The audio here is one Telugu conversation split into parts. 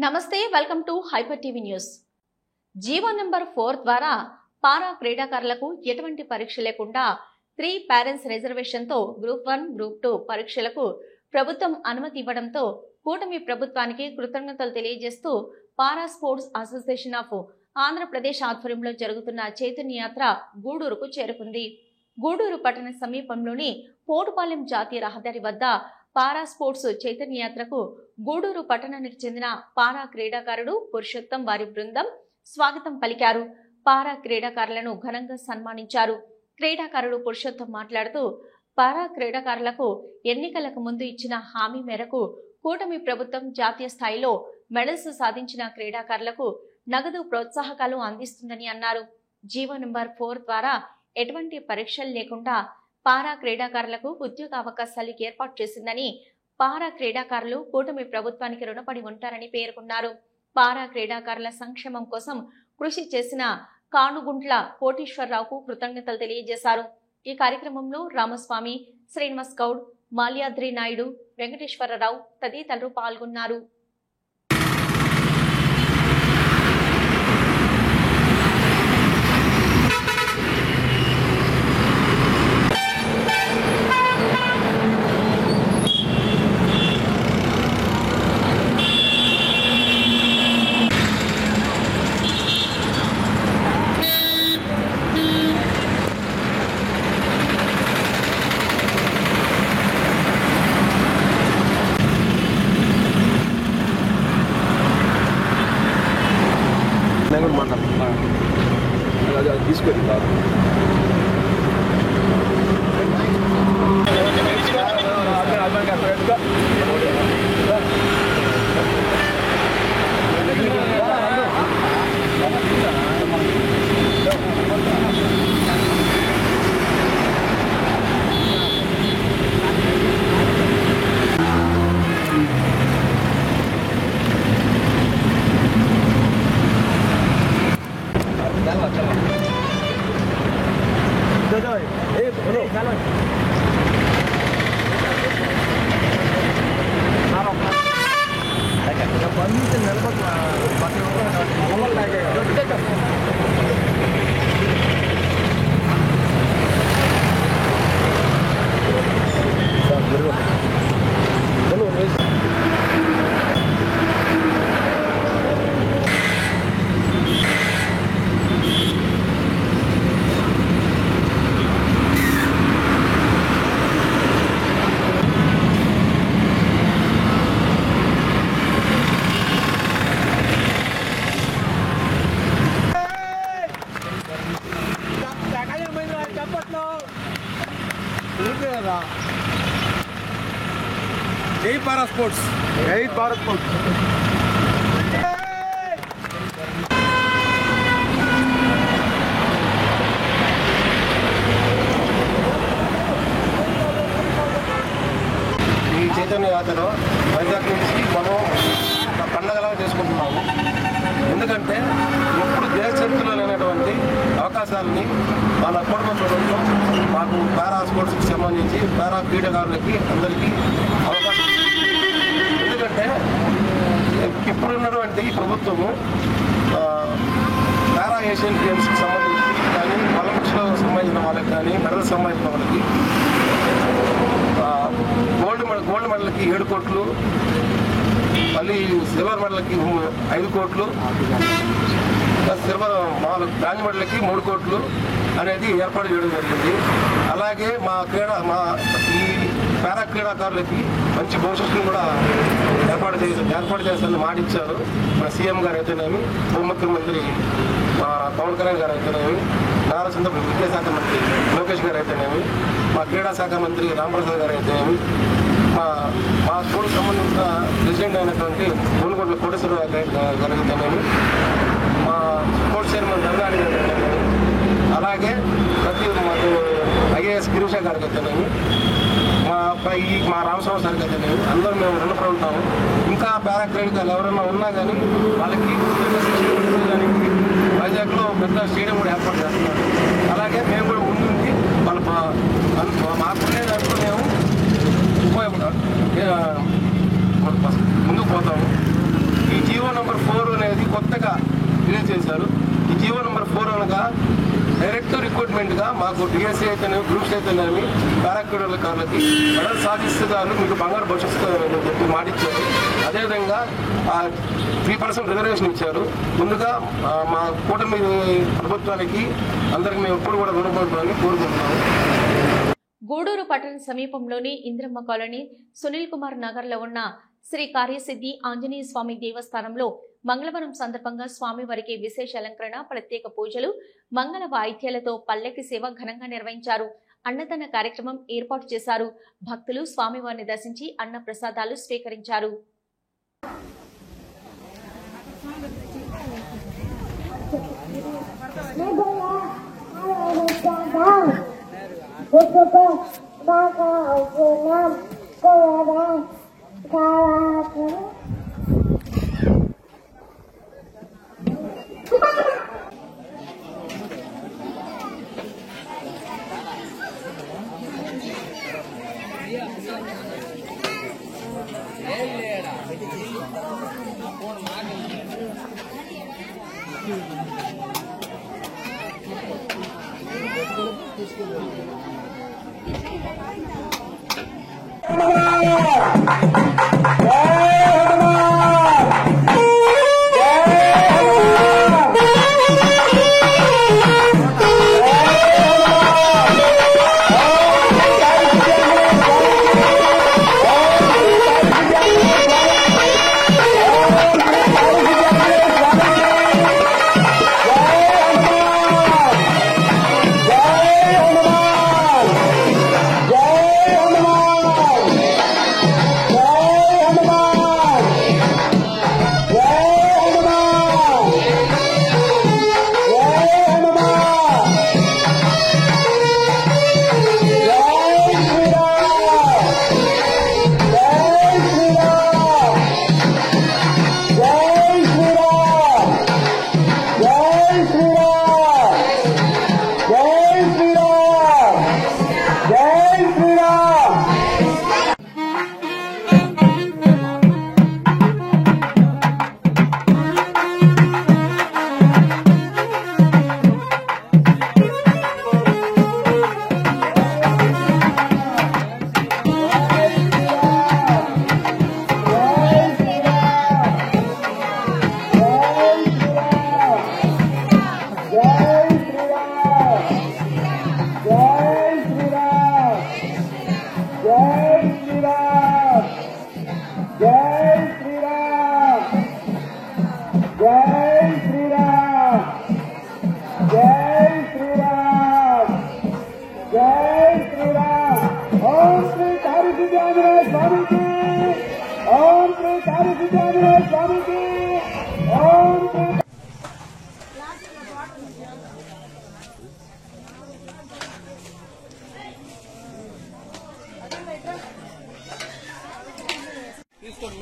నమస్తే welcome to hyper TV news. GO number 4 ద్వారా పారా క్రీడాకారులకు ఎటువంటి పరీక్ష లేకుండా 3 పేరెంట్స్ రిజర్వేషన్ తో గ్రూప్ 1, గ్రూప్ 2 పరీక్షలకు ప్రభుత్వం అనుమతి ఇవ్వడంతో కూటమి ప్రభుత్వానికి కృతజ్ఞతలు తెలియజేస్తూ para sports association of Andhra Pradesh ఆధ్వర్యంలో జరుగుతున్న చైతన్య యాత్ర గూడూరుకు చేరుకుంది. గూడూరు పట్టణ సమీపంలోని పోటుపాలెం జాతీయ రహదారి వద్ద పారా స్పోర్ట్స్ చైతన్య యాత్రకు గూడూరు పట్టణానికి చెందిన పారా క్రీడాకారుడు పురుషోత్తం వారి బృందం స్వాగతం పలికారు. పారా క్రీడాకారులను ఘనంగా సన్మానించారు. క్రీడాకారుడు పురుషోత్తం మాట్లాడుతూ పారా క్రీడాకారులకు ఎన్నికలకు ముందు ఇచ్చిన హామీ మేరకు కూటమి ప్రభుత్వం జాతీయ స్థాయిలో మెడల్స్ సాధించిన క్రీడాకారులకు నగదు ప్రోత్సాహకాలు అందిస్తుందని అన్నారు. జీవో నంబర్ 4 ద్వారా ఎటువంటి పరీక్షలు లేకుండా పారా క్రీడాకారులకు ఉద్యోగ అవకాశాలు ఏర్పాటు చేసిందని, పారా క్రీడాకారులు కూటమి ప్రభుత్వానికి రుణపడి ఉంటారని పేర్కొన్నారు. పారా క్రీడాకారుల సంక్షేమం కోసం కృషి చేసిన కానుగుంట్ల కోటీశ్వరరావుకు కృతజ్ఞతలు తెలియజేశారు. ఈ కార్యక్రమంలో రామస్వామి, శ్రీనివాస్ గౌడ్, మాల్యాద్రి నాయుడు, వెంకటేశ్వరరావు తదితరులు పాల్గొన్నారు. తీసుకొని జై పారా స్పోర్ట్స్, జై పారా స్పోర్ట్స్. ఈ చైతన్య యాత్రలో వైజాగ్ నుంచి మనం ఒక పండగలాగా చేసుకుంటున్నాము. ఎందుకంటే ఇప్పుడు దేశ చరిత్రలో లేనటువంటి అవకాశాలని వాళ్ళ కుటుంబ ప్రభుత్వం మాకు పారా స్పోర్ట్స్కి సంబంధించి పారా క్రీడాకారులకి అందరికీ అవకాశం. ఎందుకంటే ఇప్పుడున్నటువంటి ప్రభుత్వము పారా ఏషియన్ గేమ్స్కి సంబంధించి కానీ ఒలింపిక్స్లో సంబంధించిన వాళ్ళకి కానీ మెడల్ సంబంధించిన వాళ్ళకి గోల్డ్ మెడల్కి 7 కోట్లు, మళ్ళీ సిల్వర్ మెడల్కి 5 కోట్లు, సిల్వర్ బ్రాంజ్ మెడల్కి 3 కోట్లు అనేది ఏర్పాటు చేయడం జరిగింది. అలాగే మా ఈ పారా క్రీడాకారులకి మంచి భవిష్యత్తును కూడా ఏర్పాటు చేస్తారని మాట ఇచ్చారు. మన సీఎం గారు అయితేనేమి, ఉప ముఖ్యమంత్రి పవన్ కళ్యాణ్ గారు అయితేనేమి, నారా చంద్రబాబు విద్యాశాఖ మంత్రి లోకేష్ గారు అయితేనేమి, మా క్రీడా శాఖ మంత్రి రామప్రసాద్ గారు అయితేనేమి, మా స్కూల్కి సంబంధించిన ప్రెసిడెంట్ అయినటువంటి గోనుగొండ కోటేశ్వరరావు గారు అయితేనేమి, మా స్పోర్ట్స్ చైర్మన్ రంగారెడ్డి గారు అయితేనేమి, అలాగే మాకు ఐఏఎస్ గిరీష గారికి అయితేనేమి, మా రామస్వామి సార్కి అయితేనేమి అందరూ మేము రుణపడి ఉంటాము. ఇంకా పారా క్రీడాకారులు ఎవరైనా ఉన్నా కానీ వాళ్ళకి వైజాగ్లో పెద్ద స్టేడియం కూడా ఏర్పాటు చేస్తున్నారు. అలాగే మేము కూడా ముందుండి వాళ్ళ మాకుండే దాంట్లో మేము ముందుకు పోతాము. ఈ జీవో మాకు డిఎస్సీ అయితేనేమి గ్రూప్స్ అయితేనేమి పారాక్రీడాకారులకి మెడల్ సాధిస్తున్నారు, మీకు బంగారు భవిష్యత్తు అని చెప్పి మాట ఇచ్చారు. అదేవిధంగా 3% రిజర్వేషన్ ఇచ్చారు. ముందుగా మా కూటమి ప్రభుత్వానికి అందరికీ మేము ఎప్పుడు కూడా రుణపడాలని కోరుకుంటున్నాము. గూడూరు పట్టణ సమీపంలోని ఇంద్రమ్మ కాలనీ సునీల్ కుమార్ నగర్ లో ఉన్న శ్రీ కార్యసిద్ధి ఆంజనేయ స్వామి దేవస్థానంలో మంగళవారం సందర్భంగా స్వామివారికి విశేష అలంకరణ, ప్రత్యేక పూజలు, మంగళ వాయిద్యాలతో పల్లెకి సేవ ఘనంగా నిర్వహించారు. అన్నదాన కార్యక్రమం ఏర్పాటు చేశారు. భక్తులు స్వామివారిని దర్శించి అన్న ప్రసాదాలు స్వీకరించారు.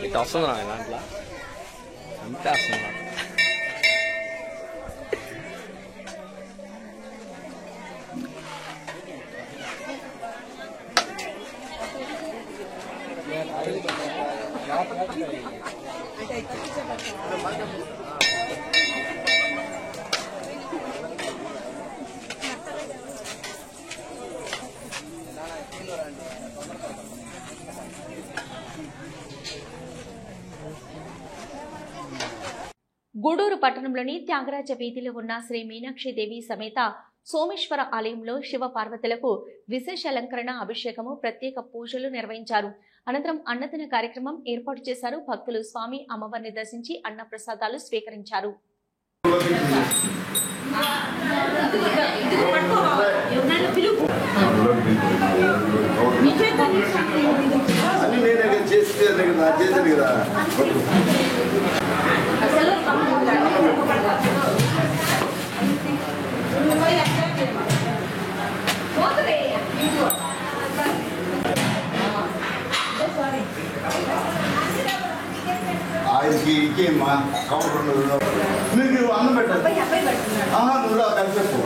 ఇట్లా వస్తుంది నా దాంట్లో అంతే వస్తుంది. గూడూరు పట్టణంలోని త్యాగరాజ వీధిలో ఉన్న శ్రీ మీనాక్షి దేవి సమేత సోమేశ్వర ఆలయంలో శివ పార్వతులకు విశేష అలంకరణ, అభిషేకము, ప్రత్యేక పూజలు నిర్వహించారు. అనంతరం అన్నదాన కార్యక్రమం ఏర్పాటు చేశారు. భక్తులు స్వామి అమ్మవారిని దర్శించి అన్న ప్రసాదాలు స్వీకరించారు. ఆయనకి ఇంకేమ్మా కౌంటర్ మీకు అన్నం పెట్టాలి. నువ్వు కలిపేసుకో.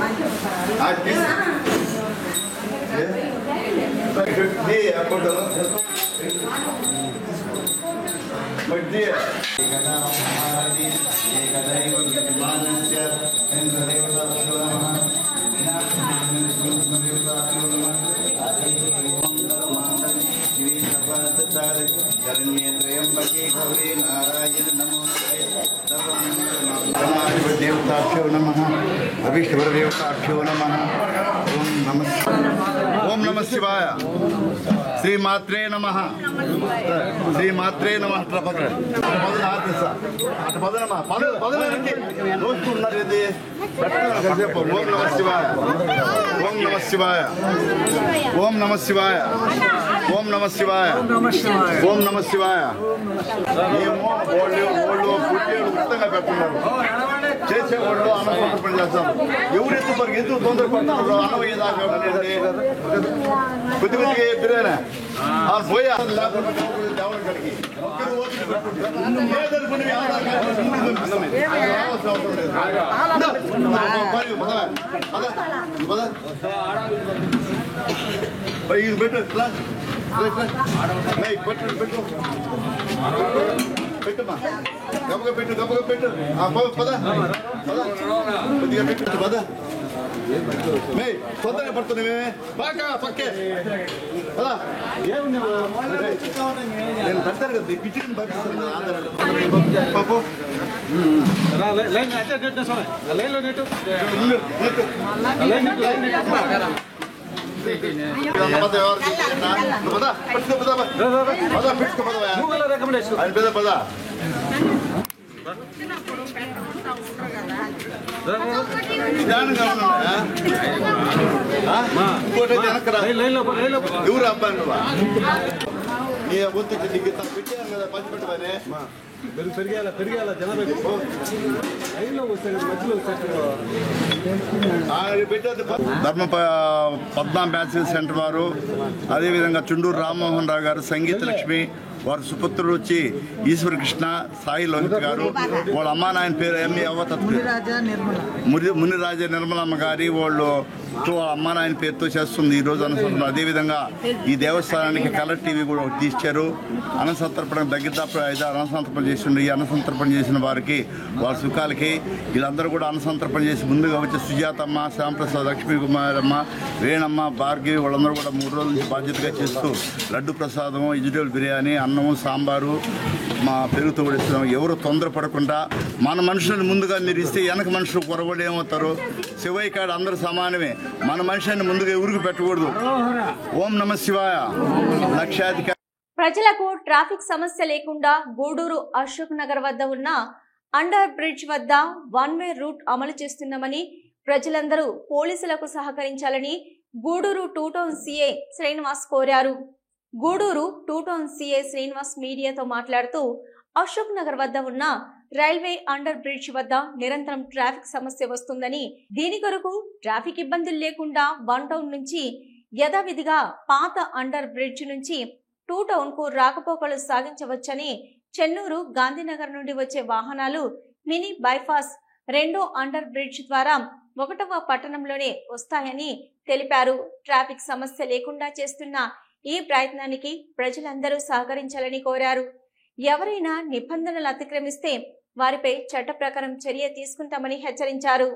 देवताभ्यो नमः अभिष्टदेवताभ्यो नमः ओम नमः शिवाय श्रीमात्रे नमः श्रीमात्रे नमः ओम नमः शिवाय ओम नमः शिवाय ओम नमः शिवाय ओम नमः शिवाय ओम नमः शिवाय చేసేవాళ్ళు అన్నమాట పని చేస్తాం ఎవరెత్తు మరి ఎందుకు తొందరపడుతున్నారు అన్నమయ్యేదాకా కొద్ది కొద్దిగా ఎదురేనా పోయా ఇది పెట్టు పెట్టు పెట్టమ్మా గబగ పెట్టు పద కొద్దిగా పెట్టు పద మే తొందరగా పడుతున్నామే బాగా పక్కే పద నేను పెడతాను కదా పిచ్చిని పంపిస్తాను పాపు ఎవరు అబ్బాయి నువ్వా నీ ఒత్తి నీకు పెట్టాను కదా పంచిపెట్టమని పెరిగేలా జనాభా ధర్మ పద్మా మ్యాథ్స్ సెంటర్ వారు అదేవిధంగా చుండూరు రామ్మోహన్ రావు గారు సంగీత లక్ష్మి వారి సుపుత్రుడు వచ్చి ఈశ్వర కృష్ణ సాయి లోహిత్ గారు వాళ్ళ అమ్మా నాయన పేరు ఏమి మునిరాజా నిర్మలమ్మ గారి వాళ్ళు అమ్మా నాయన పేరుతో చేస్తుంది ఈరోజు అనుసంతరం. అదేవిధంగా ఈ దేవస్థానానికి కలర్ టీవీ కూడా తీర్చారు. అన్నసంతర్పణ దగ్గర అన్నసంతర్పణ చేసిండు. ఈ అన్నసంతర్పణ చేసిన వారికి వారి సుఖాలకి వీళ్ళందరూ కూడా అన్నసంతర్పణ చేసి ముందుగా వచ్చే సుజాతమ్మ, శ్యాంప్రసాద్, లక్ష్మీ కుమారమ్మ, వేణమ్మ, భార్గవి వాళ్ళందరూ కూడా 3 రోజుల నుంచి బాధ్యతగా చేస్తూ లడ్డు ప్రసాదం, వెజిటేబుల్ బిర్యానీ, అన్నము, సాంబారు మా పెరుగుతూ కూడా ఇస్తున్నాం. ఎవరు తొందరపడకుండా మన మనుషులను ముందుగా మీరు ఇస్తే వెనక మనుషులు కొరబడి ఏమవుతారు? శివయ్య కాడ అందరూ సమానమే. మన మనుషులను ముందుగా ఎవరికి పెట్టకూడదు. ఓం నమ శివాయ. లక్షాధికారి ప్రజలకు ట్రాఫిక్ సమస్య లేకుండా గూడూరు అశోక్ నగర్ వద్ద ఉన్న అండర్ బ్రిడ్జ్ వద్ద 1 వే రూట్ అమలు చేస్తున్నామని ప్రజలందరూ పోలీసులకు సహకరించాలని గూడూరు 2 టౌన్ సిఐ శ్రీనివాస్ కోరారు. గూడూరు 2 టౌన్ సిఐ శ్రీనివాస్ మీడియాతో మాట్లాడుతూ అశోక్ నగర్ వద్ద ఉన్న రైల్వే అండర్ బ్రిడ్జ్ వద్ద నిరంతరం ట్రాఫిక్ సమస్య వస్తుందని, దీని కొరకు ట్రాఫిక్ ఇబ్బందులు లేకుండా 1 టౌన్ నుంచి యథావిధిగా పాత అండర్ బ్రిడ్జ్ నుంచి 2 టౌన్ కు రాకపోకలు సాగించవచ్చని, చెన్నూరు గాంధీనగర్ నుండి వచ్చే వాహనాలు మినీ బైపాస్ 2వ అండర్ బ్రిడ్జ్ ద్వారా 1వ పట్టణంలోనే వస్తాయని తెలిపారు. ట్రాఫిక్ సమస్య లేకుండా చేస్తున్న ఈ ప్రయత్నానికి ప్రజలందరూ సహకరించాలని కోరారు. ఎవరైనా నిబంధనలు అతిక్రమిస్తే వారిపై చట్ట ప్రకారం చర్య తీసుకుంటామని హెచ్చరించారు.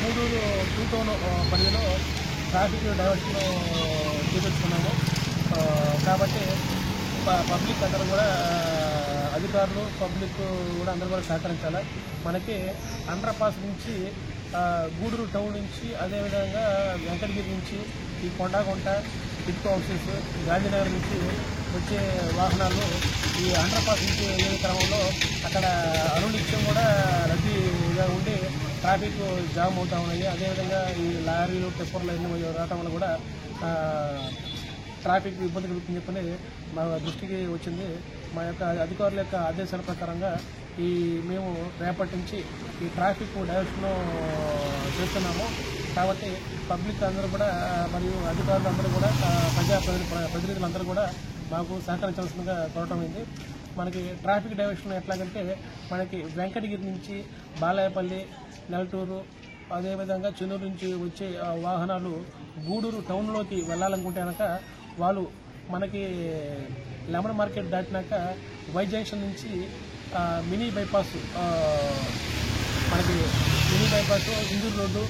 గూడూరు 2 టౌన్ పరిధిలో ట్రాఫిక్ డైవర్షన్ చూపించుకున్నాము. కాబట్టి పబ్లిక్ అందరూ కూడా, అధికారులు, పబ్లిక్ కూడా అందరూ కూడా సహకరించాలి. మనకి అండర్ పాస్ నుంచి గూడూరు టౌన్ నుంచి, అదేవిధంగా వెంకటగిరి నుంచి ఈ కొండగుంట, టిట్కో హౌసెస్, గాంధీనగర్ నుంచి వచ్చే వాహనాలు ఈ అండర్ పాస్ నుంచి వెళ్ళే క్రమంలో అక్కడ అనునిత్యం కూడా రద్దీగా ఉండి ట్రాఫిక్ జామ్ అవుతూ ఉన్నాయి. అదేవిధంగా ఈ లారీలు, టిప్పర్లు అన్ని రావడం వల్ల కూడా ట్రాఫిక్ ఇబ్బంది కలుగుతుందని చెప్పని మా దృష్టికి వచ్చింది. మా యొక్క అధికారుల యొక్క ఆదేశాల ప్రకారంగా మేము రేపటి నుంచి ఈ ట్రాఫిక్ డైవర్షన్ చేస్తున్నాము. కాబట్టి పబ్లిక్ అందరూ కూడా మరియు అధికారులు అందరూ కూడా ప్రతినిధులందరూ కూడా మాకు సహకరించాల్సిందిగా కోరటమైంది. మనకి ట్రాఫిక్ డైవర్షన్ ఎట్లాగంటే మనకి వెంకటగిరి నుంచి బాలాయపల్లి, నెలటూరు, అదేవిధంగా చెన్నూరు నుంచి వచ్చే వాహనాలు గూడూరు టౌన్లోకి వెళ్ళాలనుకుంటే కనుక వాళ్ళు మనకి లెమన్ మార్కెట్ దాటినాక వై జంక్షన్ నుంచి మినీ బైపాస్, మనకి mini bypass, Induru road,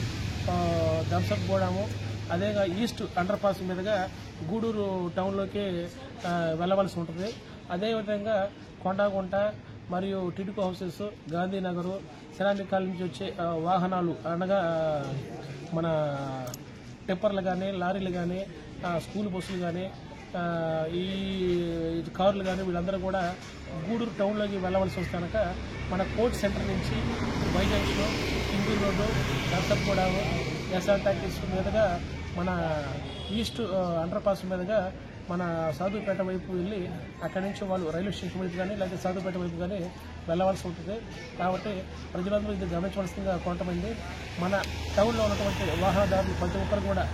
Thums Up గోడాము, అదేగా ఈస్ట్ అండర్ పాస్ మీదుగా గూడూరు టౌన్లోకి వెళ్ళవలసి ఉంటుంది. అదేవిధంగా కొండాగుంట మరియు TIDCO houses, Gandhinagar, ceramic colony నుంచి వచ్చే వాహనాలు అనగా మన టిప్పర్లు కానీ, లారీలు కానీ, స్కూల్ బస్సులు కానీ, ఈ కార్లు కానీ వీళ్ళందరూ కూడా గూడూరు టౌన్లోకి వెళ్ళవలసి వస్తే కనుక మన కోర్ట్ సెంటర్ నుంచి వైజాగ్లో ఇందూరు రోడ్డు, నర్సంగూడెము, ఎస్ఆర్ టాకీస్ మీదుగా మన ఈస్ట్ అండర్ పాస్ మీదుగా మన సాధుపేట వైపు వెళ్ళి అక్కడి నుంచి వాళ్ళు రైల్వే స్టేషన్ వైపు కానీ లేకపోతే సాధుపేట వైపు కానీ వెళ్ళవలసి ఉంటుంది. కాబట్టి ప్రజలందరూ ఇది గమనించవలసిందిగా కోరటమైంది. మన టౌన్లో ఉన్నటువంటి వాహనదారులు ప్రతి ఒక్కరు కూడా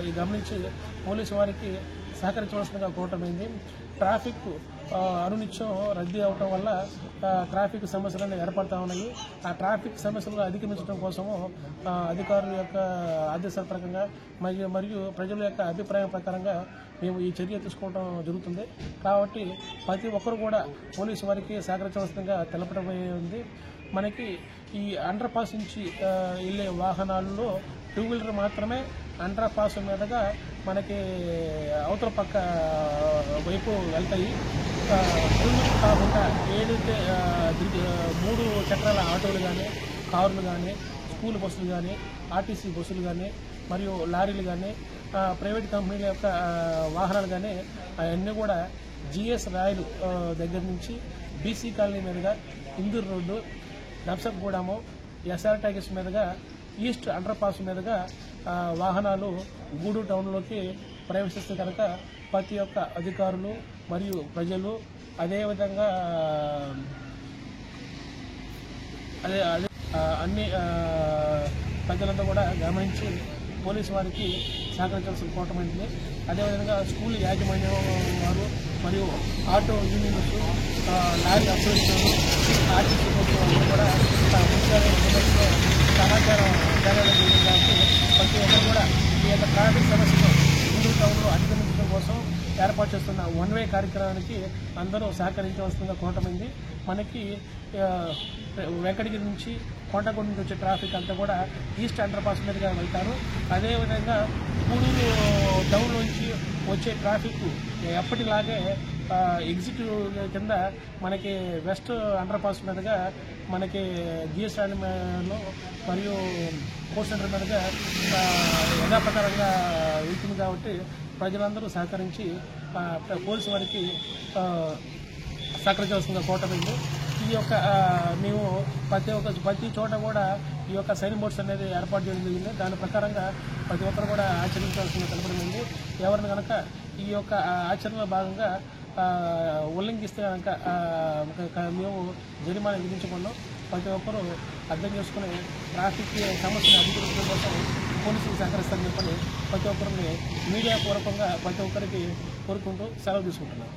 ఈ గమనించి పోలీసు వారికి సహకరించవలసిందిగా కోరటమైంది. ట్రాఫిక్ అనునిత్యం రద్దీ అవటం వల్ల ట్రాఫిక్ సమస్యలను ఏర్పడతా ఉన్నాయి. ఆ ట్రాఫిక్ సమస్యలను అధిగమించడం కోసము అధికారుల యొక్క ఆదేశాల ప్రకారంగా మరియు ప్రజల యొక్క అభిప్రాయం ప్రకారంగా మేము ఈ చర్య తీసుకోవడం జరుగుతుంది. కాబట్టి ప్రతి ఒక్కరు కూడా పోలీసు వారికి సహకరించవలసిందిగా తెలపడం ఉంది. మనకి ఈ అండర్ పాస్ నుంచి వెళ్ళే వాహనాల్లో 2 వీలర్ మాత్రమే అండర్ పాస్ మీదుగా మనకి అవతల పక్క వైపు వెళ్తాయి. 2 వీలర్ కాకుండా ఏదైతే 3 చక్రాల ఆటోలు కానీ, కార్లు కానీ, స్కూల్ బస్సులు కానీ, ఆర్టీసీ బస్సులు కానీ మరియు లారీలు కానీ, ప్రైవేట్ కంపెనీల యొక్క వాహనాలు కానీ అవన్నీ కూడా జిఎస్ రాయలు దగ్గర నుంచి బీసీ కాలనీ మీదుగా ఇందూరు రోడ్డు, నర్సంగూడెము, ఎస్ఆర్ టాకీస్ మీదుగా ఈస్ట్ అండర్ పాస్ మీదుగా వాహనాలు గూడూరు టౌన్లోకి ప్రవేశిస్తే కనుక ప్రతి ఒక్క అధికారులు మరియు ప్రజలు అదేవిధంగా అన్ని ప్రజలంతా కూడా గమనించి పోలీసు వారికి సహకరించాల్సిన కోరటమైంది. అదేవిధంగా స్కూల్ యాజమాన్యం వారు మరియు ఆటో యూనియన్స్, లారీ అసోసియేషన్లు, ఆర్టీసీ బస్సు కూడా సమాచారం జరగడం కాబట్టి ప్రతి ఒక్కరు కూడా ఈ యొక్క ట్రాఫిక్ సమస్యను గూడూరు టౌన్లో అధిగమించడం కోసం ఏర్పాటు చేస్తున్న 1 వే కార్యక్రమానికి అందరూ సహకరించవలసిందిగా కోరటమైంది. మనకి వెంకటగిరి నుంచి కొండగూడ నుంచి వచ్చే ట్రాఫిక్ అంతా కూడా ఈస్ట్ అండర్ పాస్ మీదుగా వెళ్తారు. అదేవిధంగా గూడూరు టౌన్ నుంచి వచ్చే ట్రాఫిక్ ఎప్పటిలాగే ఎగ్జిక్యూటివ్ కింద మనకి వెస్ట్ అండర్ పాస్ మీదుగా మనకి జిఎస్ రాయలో మరియు కోర్ట్ సెంటర్ మీదుగా యథాప్రకారంగా వెళ్తుంది. కాబట్టి ప్రజలందరూ సహకరించి పోలీసు వారికి సహకరించాల్సిందిగా కోరటమైంది. ఈ యొక్క మేము ప్రతి చోట కూడా ఈ యొక్క సైన్ బోర్డ్స్ అనేది ఏర్పాటు చేయడం జరిగింది. దాని ప్రకారంగా ప్రతి ఒక్కరు కూడా ఆచరించాల్సిందిగా తెలపడమైంది. ఎవరిని కనుక ఈ యొక్క ఆచరణలో భాగంగా ఉల్లంఘిస్తే కనుక మేము జరిమానా విధించకుండా ప్రతి ఒక్కరూ అర్థం చేసుకుని ట్రాఫిక్ సమస్యను అధిగమించడం కోసం పోలీసులు సహకరిస్తారని చెప్పని ప్రతి ఒక్కరిని మీడియా పూర్వకంగా ప్రతి ఒక్కరికి కోరుకుంటూ సెలవు తీసుకుంటున్నాను.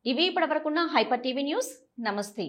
ఇవి ఇప్పటివరకున్న హైపర్ టీవీ న్యూస్. నమస్తే.